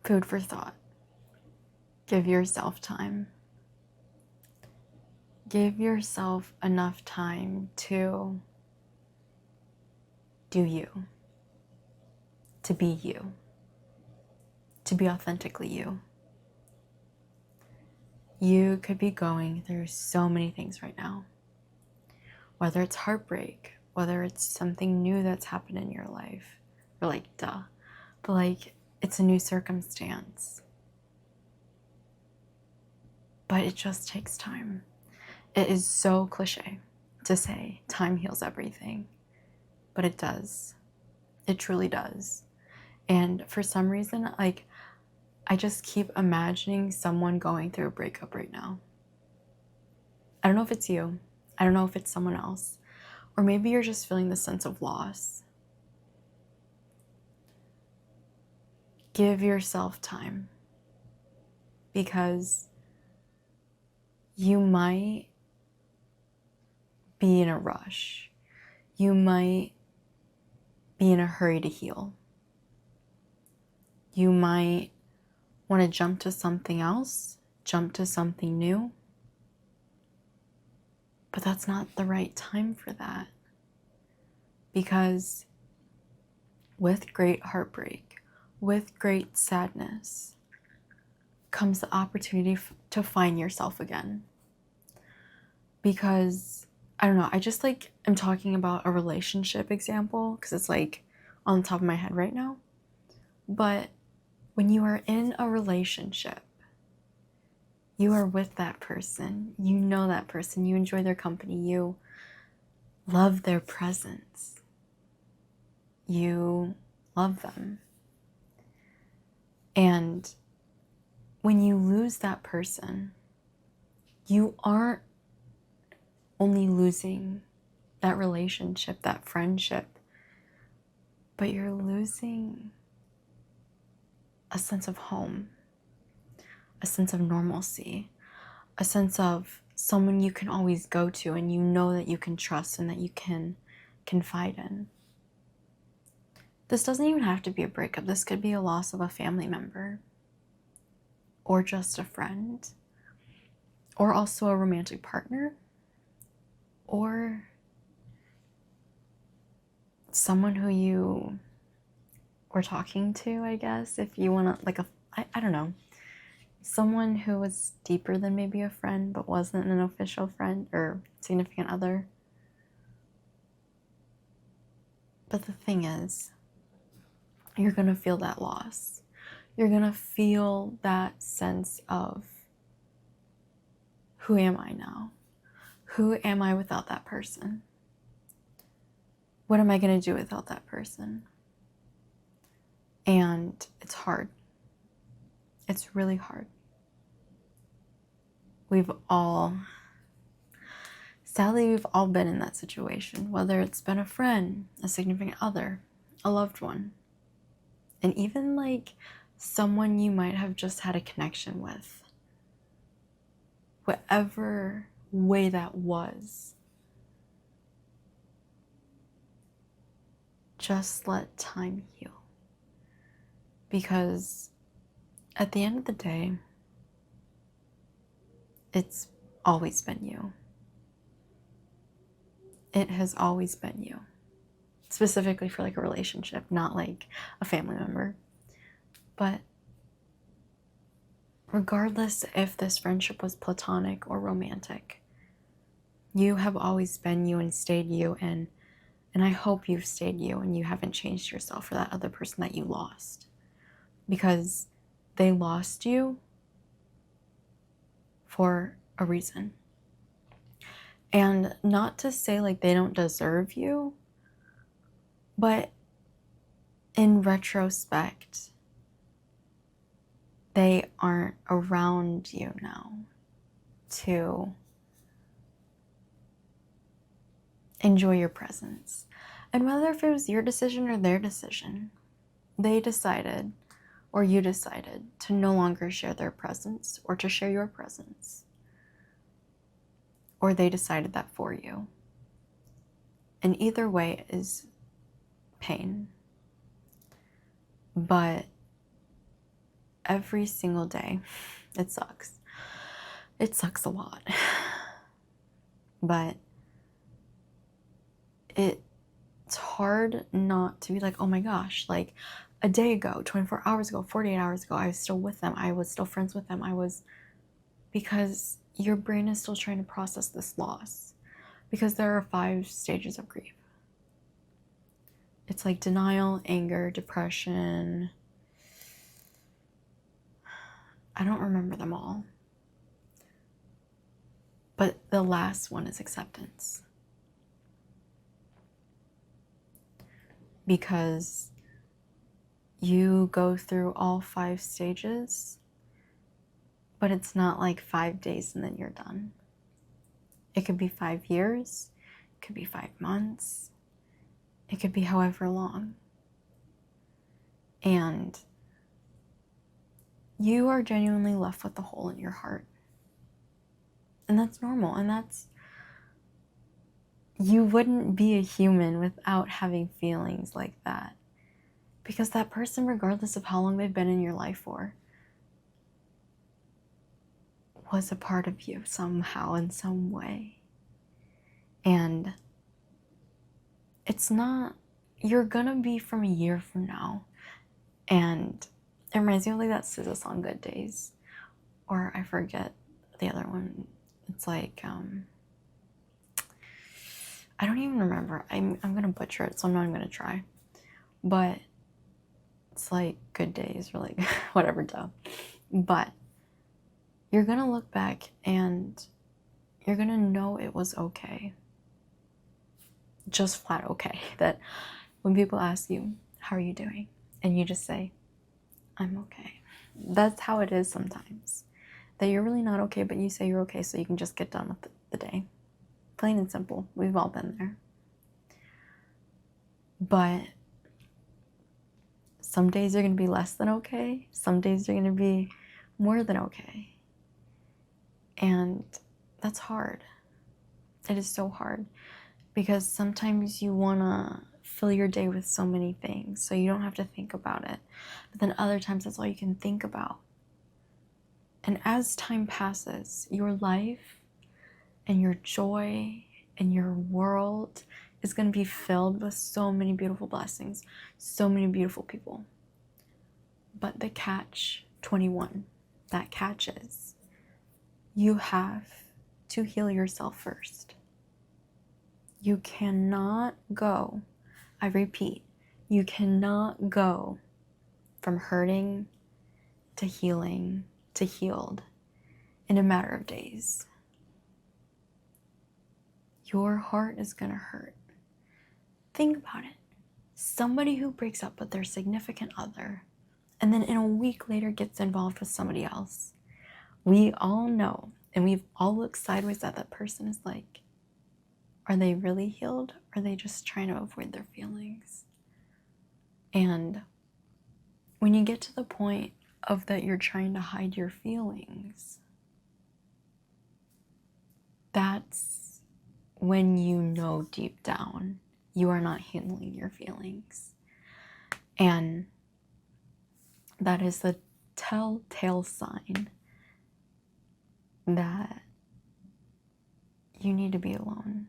Food for thought. Give yourself time. Give yourself enough time to do you, to be you, to be authentically you. You could be going through so many things right now. Whether it's heartbreak, whether it's something new that's happened in your life, or like, duh, but like, it's a new circumstance. But it just takes time. It is so cliche to say time heals everything, but it does. It truly does. And for some reason, like, I just keep imagining someone going through a breakup right now. I don't know if it's you. I don't know if it's someone else. Or maybe you're just feeling the sense of loss. Give yourself time. Because you might be in a rush. You might be in a hurry to heal. You might want to jump to something else, jump to something new. But that's not the right time for that. Because with great heartbreak, with great sadness, comes the opportunity to find yourself again. Because, I don't know, I just like am talking about a relationship example because it's like on the top of my head right now. But when you are in a relationship, you are with that person, you know that person, you enjoy their company, you love their presence, you love them. And when you lose that person, you aren't only losing that relationship, that friendship, but you're losing a sense of home, a sense of normalcy, a sense of someone you can always go to and you know that you can trust and that you can confide in. This doesn't even have to be a breakup. This could be a loss of a family member or just a friend or also a romantic partner or someone who you were talking to, I guess, if you want to, like, I don't know, someone who was deeper than maybe a friend but wasn't an official friend or significant other. But the thing is, you're going to feel that loss. You're going to feel that sense of, who am I now? Who am I without that person? What am I going to do without that person? And it's hard. It's really hard. Sadly, we've all been in that situation, whether it's been a friend, a significant other, a loved one, and even like someone you might have just had a connection with. Whatever way that was, just let time heal. Because at the end of the day, it's always been you. It has always been you. Specifically for like a relationship, not like a family member. But regardless if this friendship was platonic or romantic, you have always been you and stayed you, and I hope you've stayed you and you haven't changed yourself for that other person that you lost. Because they lost you for a reason. And not to say like they don't deserve you, but in retrospect, they aren't around you now to enjoy your presence. And whether if it was your decision or their decision, they decided, or you decided, to no longer share their presence or to share your presence. Or they decided that for you. And either way is pain. But every single day. It sucks. It sucks a lot. But it's hard not to be like, oh my gosh, like a day ago, 24 hours ago, 48 hours ago, I was still with them. I was still friends with them. Because your brain is still trying to process this loss. Because there are 5 stages of grief. It's like denial, anger, depression. I don't remember them all. But the last one is acceptance. Because you go through all 5 stages, but it's not like 5 days and then you're done. It could be 5 years, it could be 5 months, it could be however long. And you are genuinely left with a hole in your heart. And that's normal. And you wouldn't be a human without having feelings like that. Because that person, regardless of how long they've been in your life for, was a part of you somehow, in some way. And it's not, you're gonna be from a year from now. And it reminds me of like that SZA song, Good Days. Or I forget the other one. It's like, I don't even remember. I'm gonna butcher it, so I'm not even gonna try. But it's like Good Days or like whatever, duh. But you're gonna look back and you're gonna know it was okay. Just flat okay. That when people ask you, how are you doing? And you just say, I'm okay. That's how it is sometimes. That you're really not okay, but you say you're okay so you can just get done with the day. Plain and simple. We've all been there. But some days you're going to be less than okay. Some days you're going to be more than okay. And that's hard. It is so hard. Because sometimes you want to fill your day with so many things so you don't have to think about it. But then other times that's all you can think about. And as time passes, your life and your joy and your world is going to be filled with so many beautiful blessings, so many beautiful people. But the catch 21, that catch is you have to heal yourself first. You cannot go, I repeat, you cannot go from hurting to healing to healed in a matter of days. Your heart is gonna hurt. Think about it. Somebody who breaks up with their significant other and then in a week later gets involved with somebody else. We all know, and we've all looked sideways at that person is like, are they really healed? Or are they just trying to avoid their feelings? And when you get to the point of that you're trying to hide your feelings, that's when you know deep down you are not handling your feelings. And that is the telltale sign that you need to be alone.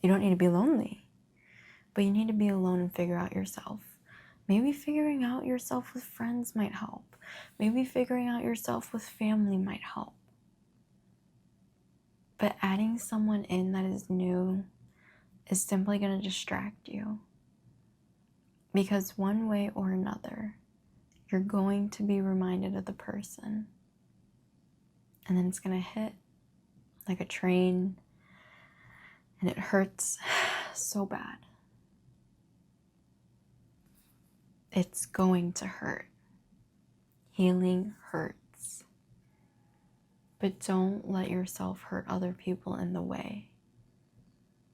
You don't need to be lonely, but you need to be alone and figure out yourself. Maybe figuring out yourself with friends might help. Maybe figuring out yourself with family might help. But adding someone in that is new is simply going to distract you. Because one way or another, you're going to be reminded of the person. And then it's going to hit like a train. And it hurts so bad. It's going to hurt. Healing hurts. But don't let yourself hurt other people in the way.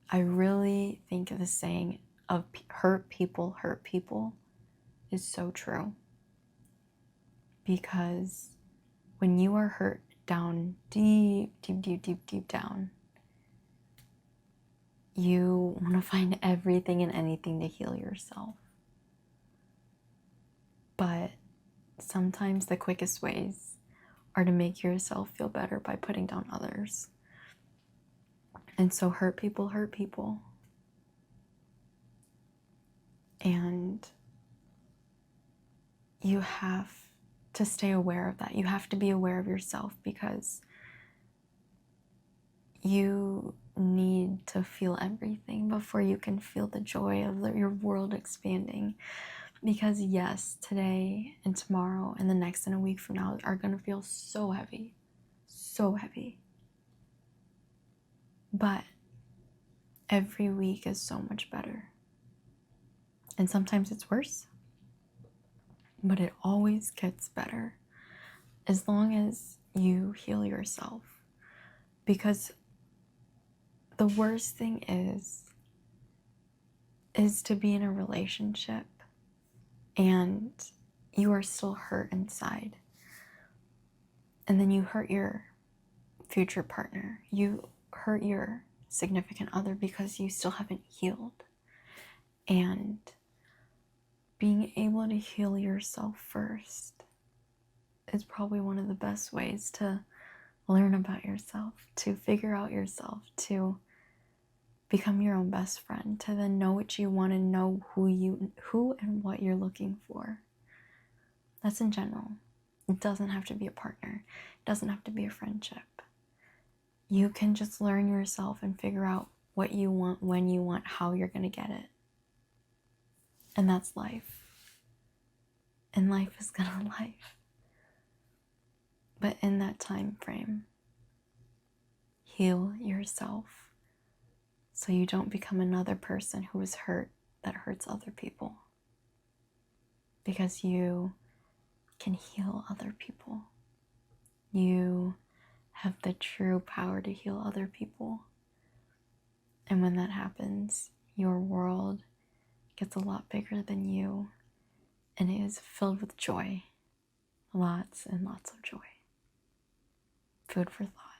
I really think the saying of hurt people is so true. Because when you are hurt down deep down, you want to find everything and anything to heal yourself. But sometimes the quickest ways are to make yourself feel better by putting down others. And so hurt people hurt people. And you have to stay aware of that. You have to be aware of yourself, because you need to feel everything before you can feel the joy of your world expanding. Because yes, today and tomorrow and the next and a week from now are going to feel so heavy. So heavy. But every week is so much better. And sometimes it's worse. But it always gets better as long as you heal yourself. Because the worst thing is to be in a relationship and you are still hurt inside. And then you hurt your future partner. You hurt your significant other because you still haven't healed. And being able to heal yourself first is probably one of the best ways to learn about yourself, to figure out yourself, to become your own best friend, to then know what you want and know who and what you're looking for. That's in general. It doesn't have to be a partner. It doesn't have to be a friendship. You can just learn yourself and figure out what you want, when you want, how you're going to get it. And that's life. And life is gonna life. But in that time frame, heal yourself so you don't become another person who is hurt that hurts other people. Because you can heal other people. You have the true power to heal other people. And when that happens, your world gets a lot bigger than you, and it is filled with joy. Lots and lots of joy. Food for thought.